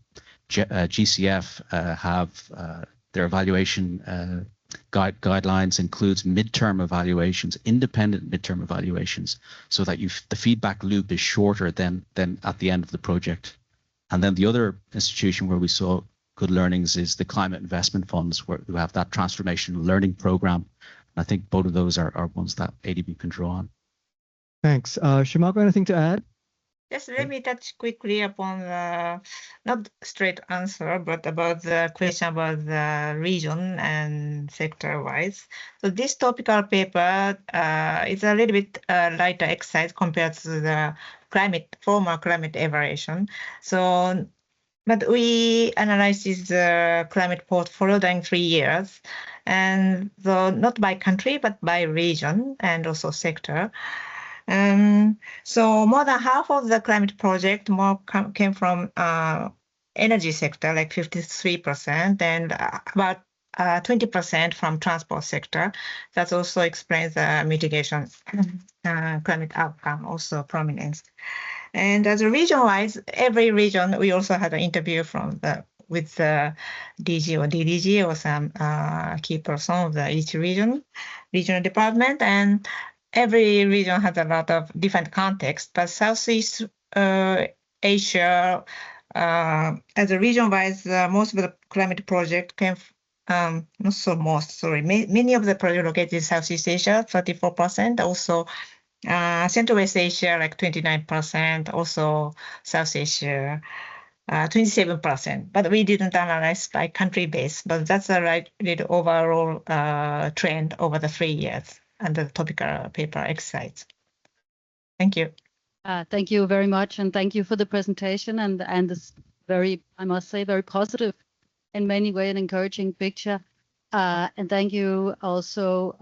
GCF have their evaluation guidelines includes midterm evaluations, independent midterm evaluations, so that the feedback loop is shorter than at the end of the project. And then the other institution where we saw good learnings is the climate investment funds, who have that transformational learning program. And I think both of those are ones that ADB can draw on. Thanks. Shimako, anything to add? Yes, let me touch quickly upon the, not straight answer, but about the question about the region and sector-wise. So this topical paper is a little bit lighter exercise compared to the former climate evaluation. So, but we analyzed the climate portfolio during 3 years, and so not by country, but by region and also sector. So more than half of the climate project came from energy sector, like 53%, and about 20% from transport sector. That also explains the mitigation climate outcome, also prominence. And as a region-wise, every region, we also had an interview with the DG or DDG or some key person of each regional department, and every region has a lot of different context, but Southeast Asia, as a region-wise, most of the climate project came, not so most, sorry, many of the projects located in Southeast Asia, 34%, also Central West Asia, like 29%, also South Asia, 27%. But we didn't analyze by country base, but that's a little overall trend over the 3 years and the topical paper exercise. Thank you. Thank you very much, and thank you for the presentation and this very, I must say, very positive, in many ways, an encouraging picture. And thank you also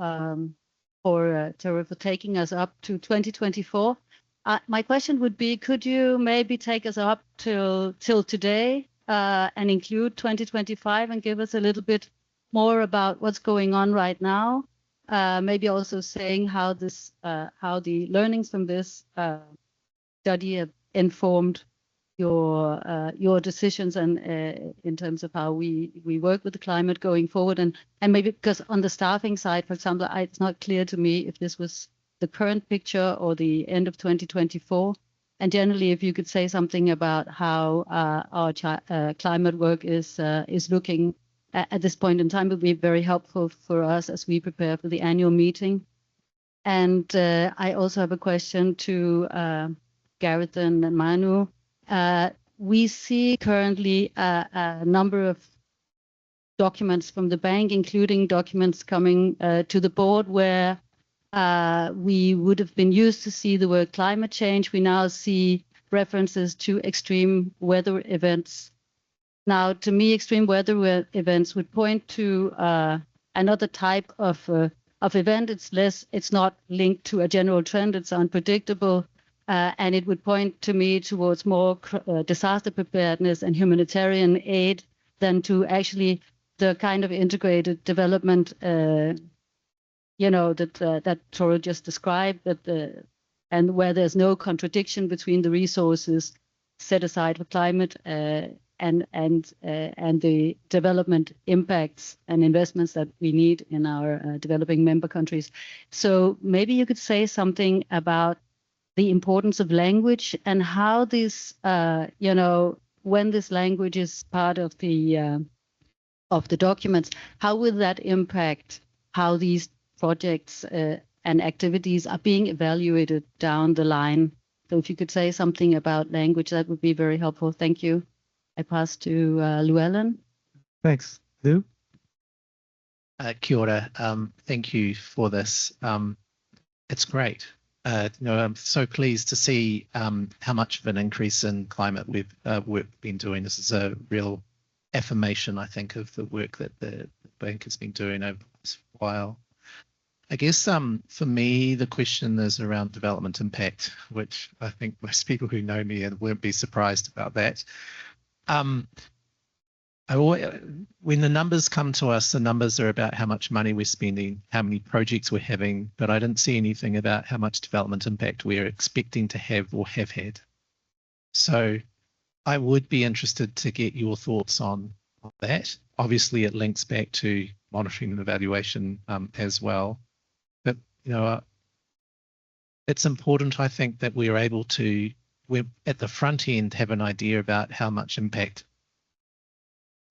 for taking us up to 2024. My question would be, could you maybe take us up till today and include 2025 and give us a little bit more about what's going on right now? Maybe also saying how the learnings from this study have informed your decisions and in terms of how we work with the climate going forward, and maybe because on the staffing side, for example, it's not clear to me if this was the current picture or the end of 2024. And generally, if you could say something about how our climate work is looking at this point in time, would be very helpful for us as we prepare for the annual meeting. And I also have a question to Garrett and Manu. We see currently a number of documents from the bank, including documents coming to the board where we would have been used to see the word climate change. We now see references to extreme weather events. Now, to me, extreme weather events would point to another type of event. It's not linked to a general trend. It's unpredictable. And it would point to me towards more disaster preparedness and humanitarian aid than to actually the kind of integrated development, that Toru just described, and where there's no contradiction between the resources set aside for climate and the development impacts and investments that we need in our developing member countries. So maybe you could say something about the importance of language and how this, when this language is part of the documents, how will that impact how these projects and activities are being evaluated down the line? So if you could say something about language, that would be very helpful. Thank you. I pass to Llewellyn. Thanks. Lou? Kia ora. Thank you for this. It's great. I'm so pleased to see how much of an increase in climate we've been doing. This is a real affirmation, I think, of the work that the bank has been doing over while. I guess for me, the question is around development impact, which I think most people who know me won't be surprised about that. When the numbers come to us, the numbers are about how much money we're spending, how many projects we're having, but I didn't see anything about how much development impact we're expecting to have or have had. So I would be interested to get your thoughts on that. Obviously, it links back to monitoring and evaluation as well. But, it's important, I think, that we're able to, we're at the front end, have an idea about how much impact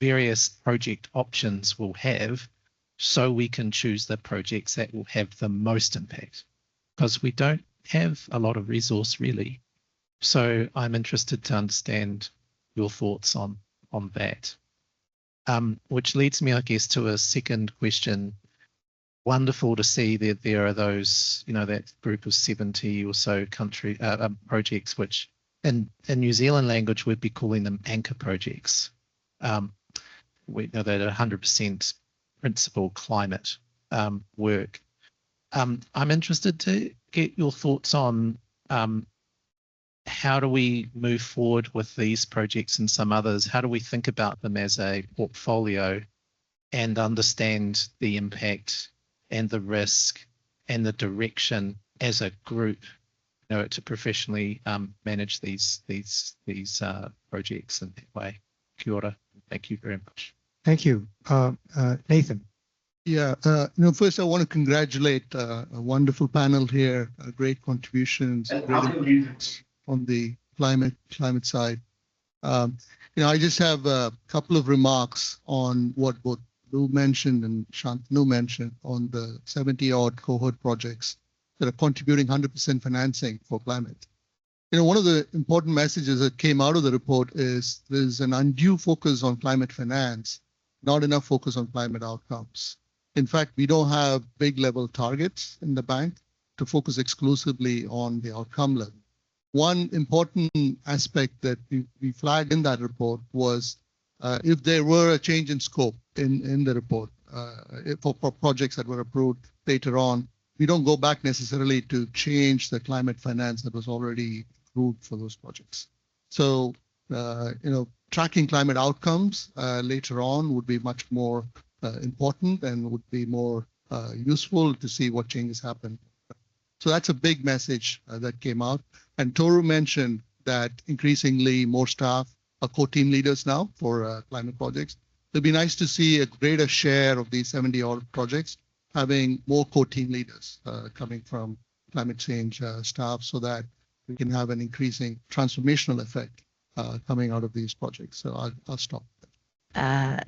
various project options will have, so we can choose the projects that will have the most impact, because we don't have a lot of resource really. So I'm interested to understand your thoughts on that. Which leads me, I guess, to a second question. Wonderful to see that there are those, that group of 70 or so country projects, which in New Zealand language we'd be calling them anchor projects. We know that 100% principal climate work. I'm interested to get your thoughts on how do we move forward with these projects and some others? How do we think about them as a portfolio and understand the impact and the risk and the direction as a group, to professionally manage these projects in that way? Kia ora. Thank you very much. Thank you. Nathan. Yeah, first I want to congratulate a wonderful panel here, great contributions, great inputs on the climate side. I just have a couple of remarks on what both Lou mentioned and Shantanu mentioned on the 70-odd cohort projects that are contributing 100% financing for climate. One of the important messages that came out of the report is there's an undue focus on climate finance, not enough focus on climate outcomes. In fact, we don't have big level targets in the bank to focus exclusively on the outcome level. One important aspect that we flagged in that report was if there were a change in scope in the report for projects that were approved later on, we don't go back necessarily to change the climate finance that was already approved for those projects. So, tracking climate outcomes later on would be much more important and would be more useful to see what changes happen. So that's a big message that came out. And Toru mentioned that increasingly more staff are co-team leaders now for climate projects. It'd be nice to see a greater share of these 70-odd projects having more co-team leaders coming from climate change staff, so that we can have an increasing transformational effect coming out of these projects. So I'll stop. And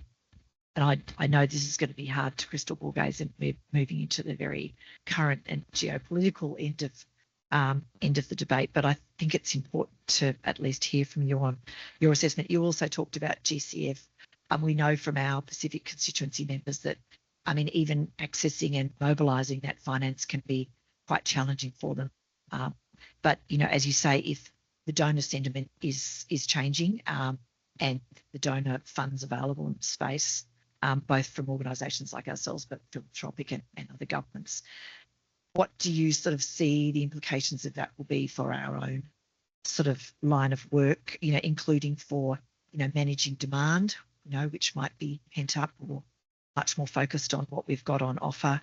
I know this is going to be hard to crystal ball gaze, and we're moving into the very current and geopolitical end of the debate. But I think it's important to at least hear from you on your assessment. You also talked about GCF. We know from our Pacific constituency members that, even accessing and mobilising that finance can be quite challenging for them. But as you say, if the donor sentiment is changing and the donor funds available in space, both from organisations like ourselves, but philanthropic and other governments, what do you sort of see the implications of that will be for our own sort of line of work, including for, managing demand, which might be pent up or much more focused on what we've got on offer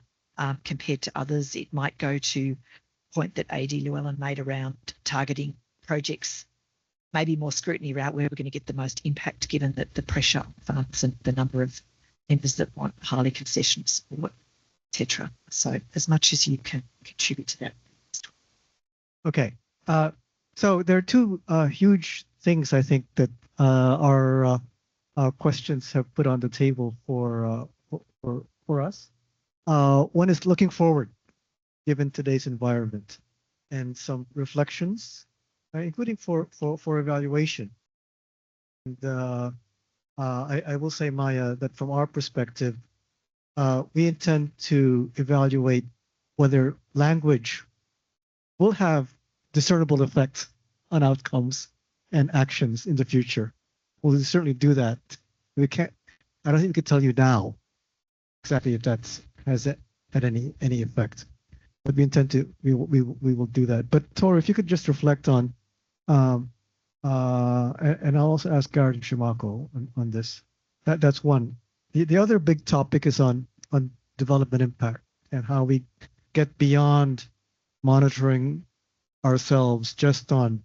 compared to others? It might go to point that AD Llewellyn made around targeting projects, maybe more scrutiny around where we're going to get the most impact, given that the pressure on funds and the number of members that want highly concession support, etc. So as much as you can contribute to that. Okay. So there are two huge things I think that our questions have put on the table for us. One is looking forward, given today's environment, and some reflections, including for evaluation. And I will say, Maya, that from our perspective, we intend to evaluate whether language will have discernible effect on outcomes and actions in the future. We'll certainly do that. I don't think we could tell you now exactly if that's has it had any effect. But we intend to, we will do that. But Toru, if you could just reflect on, and I'll also ask Garrett and Shimako on this. That's one. The other big topic is on development impact and how we get beyond monitoring ourselves just on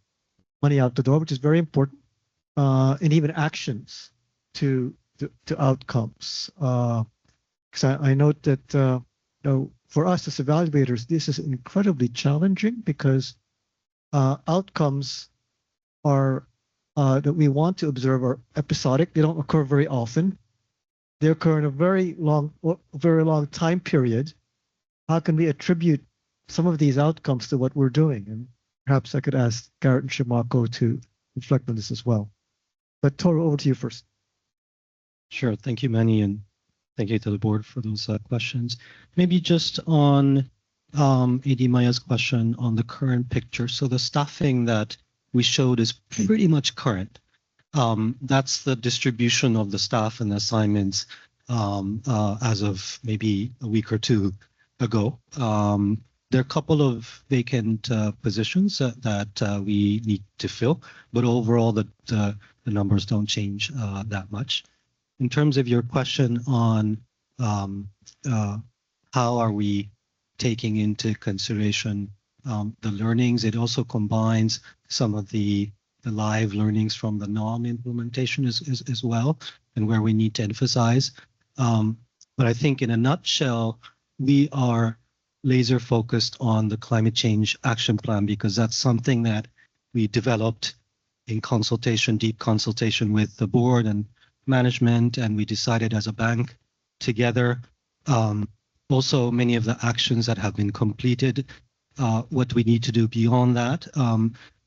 money out the door, which is very important, and even actions to outcomes. Because I note that for us as evaluators, this is incredibly challenging because outcomes are that we want to observe are episodic. They don't occur very often. They occur in a very long time period. How can we attribute some of these outcomes to what we're doing? And perhaps I could ask Garrett and Shimako to reflect on this as well. But Toru, over to you first. Sure. Thank you, Manny, and thank you to the board for those questions. Maybe just on AD Maya's question on the current picture. So the staffing that we showed is pretty much current. That's the distribution of the staff and assignments as of maybe a week or two ago. There are a couple of vacant positions that we need to fill, but overall the numbers don't change that much. In terms of your question on how are we taking into consideration the learnings, it also combines some of the live learnings from the NOM implementation as well, and where we need to emphasize. But I think in a nutshell, we are laser focused on the climate change action plan because that's something that we developed in consultation, deep consultation with the board and management, and we decided as a bank together. Also, many of the actions that have been completed, what we need to do beyond that.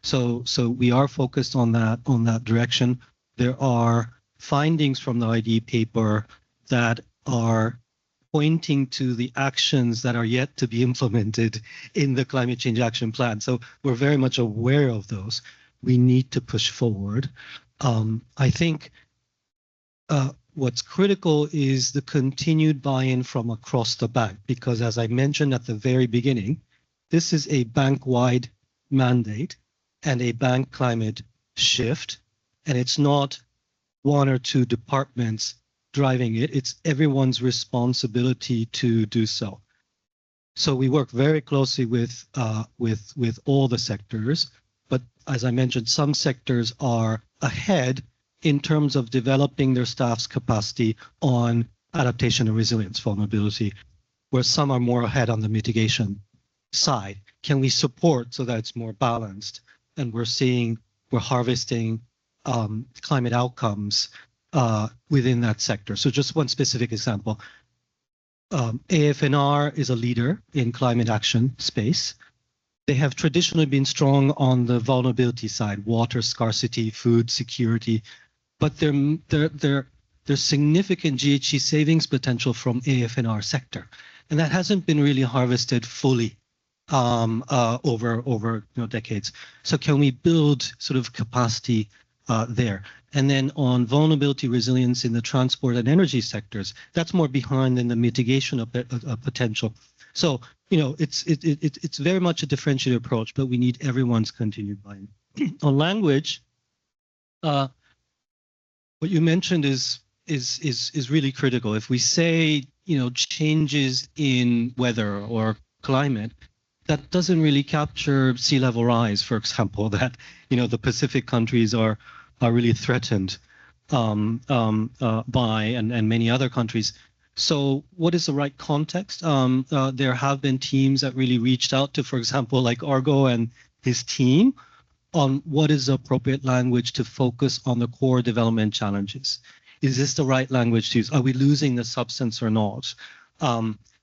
So we are focused on that direction. There are findings from the IED paper that are pointing to the actions that are yet to be implemented in the climate change action plan. So we're very much aware of those. We need to push forward. I think what's critical is the continued buy-in from across the bank, because as I mentioned at the very beginning, this is a bank-wide mandate and a bank climate shift, and it's not one or two departments driving it. It's everyone's responsibility to do so. So we work very closely with all the sectors, but as I mentioned, some sectors are ahead in terms of developing their staff's capacity on adaptation and resilience vulnerability, where some are more ahead on the mitigation side. Can we support so that it's more balanced? And we're harvesting climate outcomes within that sector. So just one specific example. AFNR is a leader in climate action space. They have traditionally been strong on the vulnerability side, water scarcity, food security, but there's significant GHG savings potential from AFNR sector, and that hasn't been really harvested fully over decades. So can we build sort of capacity there? And then on vulnerability resilience in the transport and energy sectors, that's more behind in the mitigation of potential. So it's very much a differentiated approach, but we need everyone's continued buy-in. On language, what you mentioned is really critical. If we say changes in weather or climate, that doesn't really capture sea level rise, for example, that the Pacific countries are really threatened by and many other countries. So what is the right context? There have been teams that really reached out to, for example, like Argo and his team on what is the appropriate language to focus on the core development challenges. Is this the right language to use? Are we losing the substance or not?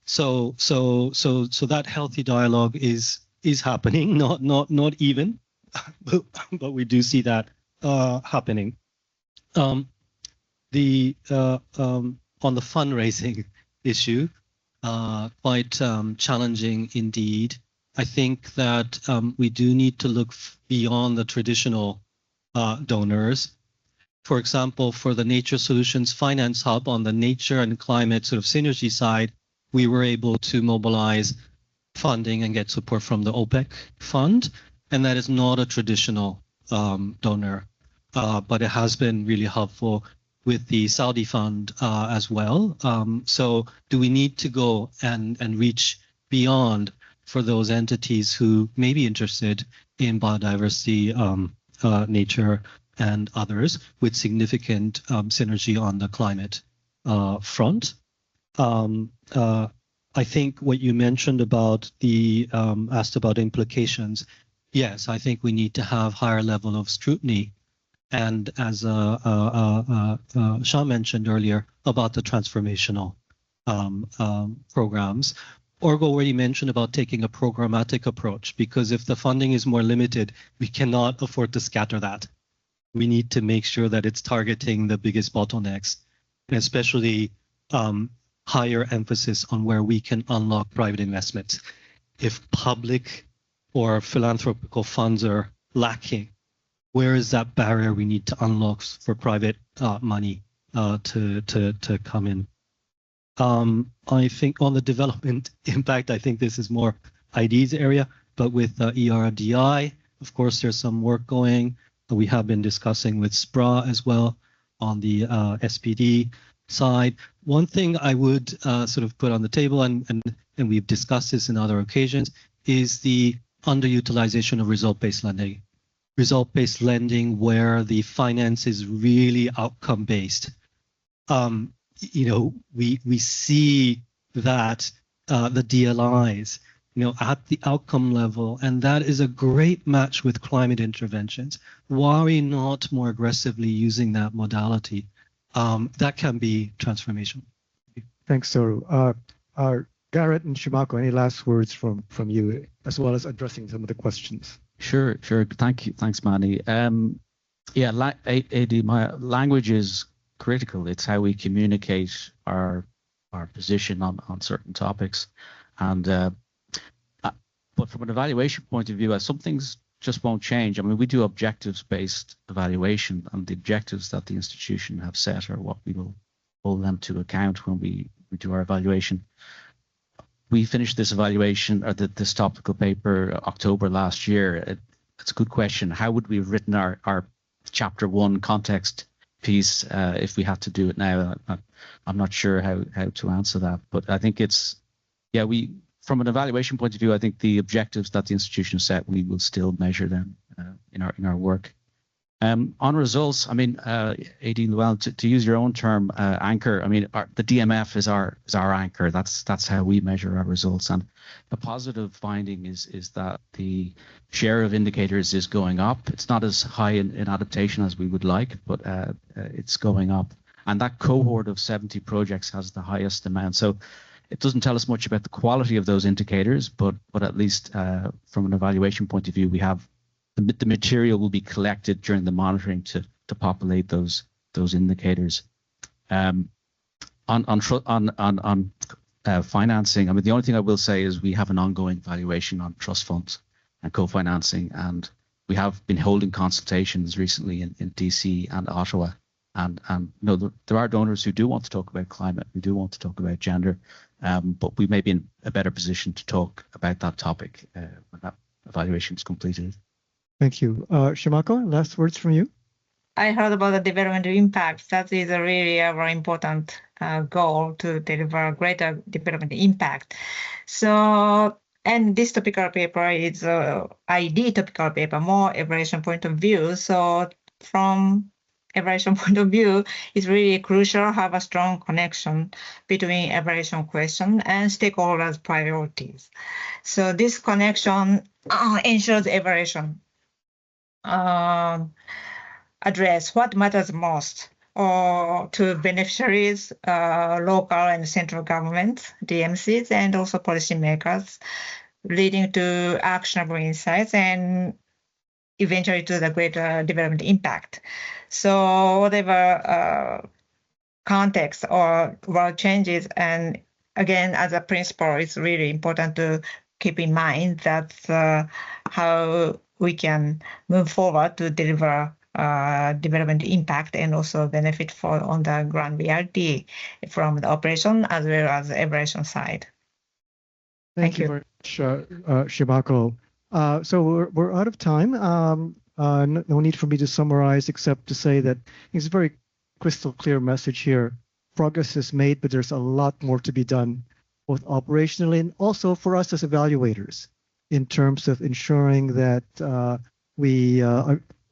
So that healthy dialogue is happening, not even, but we do see that happening. On the fundraising issue, quite challenging indeed. I think that we do need to look beyond the traditional donors. For example, for the Nature Solutions Finance Hub on the nature and climate sort of synergy side, we were able to mobilize funding and get support from the OPEC fund, and that is not a traditional donor, but it has been really helpful with the Saudi fund as well. So do we need to go and reach beyond for those entities who may be interested in biodiversity, nature, and others with significant synergy on the climate front? I think what you mentioned about the asked about implications. Yes, I think we need to have higher level of scrutiny, and as Sean mentioned earlier about the transformational programs. Orgo already mentioned about taking a programmatic approach, because if the funding is more limited, we cannot afford to scatter that. We need to make sure that it's targeting the biggest bottlenecks, especially higher emphasis on where we can unlock private investments. If public or philanthropical funds are lacking, where is that barrier we need to unlock for private money to come in? I think on the development impact, I think this is more ID's area, but with ERDI, of course, there's some work going. We have been discussing with SPRA as well on the SPD side. One thing I would sort of put on the table, and we've discussed this in other occasions, is the underutilization of result-based lending. Result-based lending where the finance is really outcome-based. We see that the DLIs, at the outcome level, and that is a great match with climate interventions. Why are we not more aggressively using that modality? That can be transformational. Thanks, Toru. Garrett and Shimako, any last words from you, as well as addressing some of the questions? Sure. Thank you. Thanks, Manny. AD, my language is critical. It's how we communicate our position on certain topics, and but from an evaluation point of view, some things just won't change. I mean, we do objectives-based evaluation, and the objectives that the institution have set are what we will hold them to account when we do our evaluation. We finished this evaluation, or this topical paper, October last year. It's a good question. How would we have written our chapter 1 context piece if we had to do it now? I'm not sure how to answer that, but I think from an evaluation point of view, I think the objectives that the institution set, we will still measure them in our work. On results, I mean, AD Llewellyn, to use your own term, anchor. I mean, the DMF is our anchor. That's how we measure our results. And a positive finding is that the share of indicators is going up. It's not as high in adaptation as we would like, but it's going up. And that cohort of 70 projects has the highest amount. So it doesn't tell us much about the quality of those indicators, but at least from an evaluation point of view, we have the material will be collected during the monitoring to populate those indicators. On financing, I mean, the only thing I will say is we have an ongoing evaluation on trust funds and co-financing, and we have been holding consultations recently in DC and Ottawa. And there are donors who do want to talk about climate, who do want to talk about gender, but we may be in a better position to talk about that topic when that evaluation is completed. Thank you. Shimako, last words from you? I heard about the development impact. That is a really a very important goal to deliver greater development impact. So, and this topical paper is IED topical paper, more evaluation point of view. So from evaluation point of view, it's really crucial to have a strong connection between evaluation question and stakeholders' priorities. So this connection ensures evaluation address what matters most to beneficiaries, local and central governments, DMCs, and also policymakers, leading to actionable insights and eventually to the greater development impact. So whatever context or world changes, and again, as a principle, it's really important to keep in mind that how we can move forward to deliver development impact and also benefit for on the ground reality from the operation as well as the evaluation side. Thank you very much, Shimako. So we're out of time. No need for me to summarize except to say that it's a very crystal clear message here. Progress is made, but there's a lot more to be done, both operationally and also for us as evaluators, in terms of ensuring that we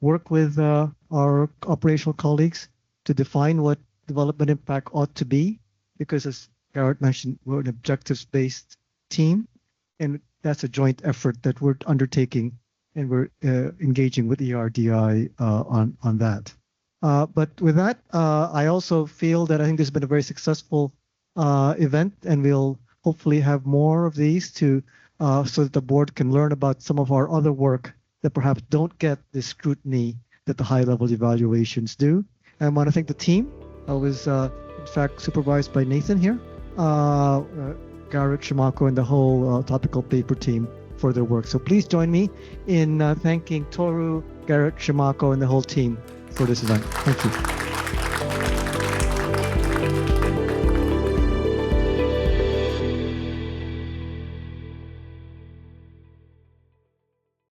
work with our operational colleagues to define what development impact ought to be, because as Garrett mentioned, we're an objectives-based team, and that's a joint effort that we're undertaking, and we're engaging with ERDI on that. But with that, I also feel that I think this has been a very successful event, and we'll hopefully have more of these to so that the board can learn about some of our other work that perhaps don't get the scrutiny that the high-level evaluations do. And I want to thank the team. I was, in fact, supervised by Nathan here, Garrett, Shimako, and the whole Topical paper team for their work. So please join me in thanking Toru, Garrett, Shimako, and the whole team for this event. Thank you.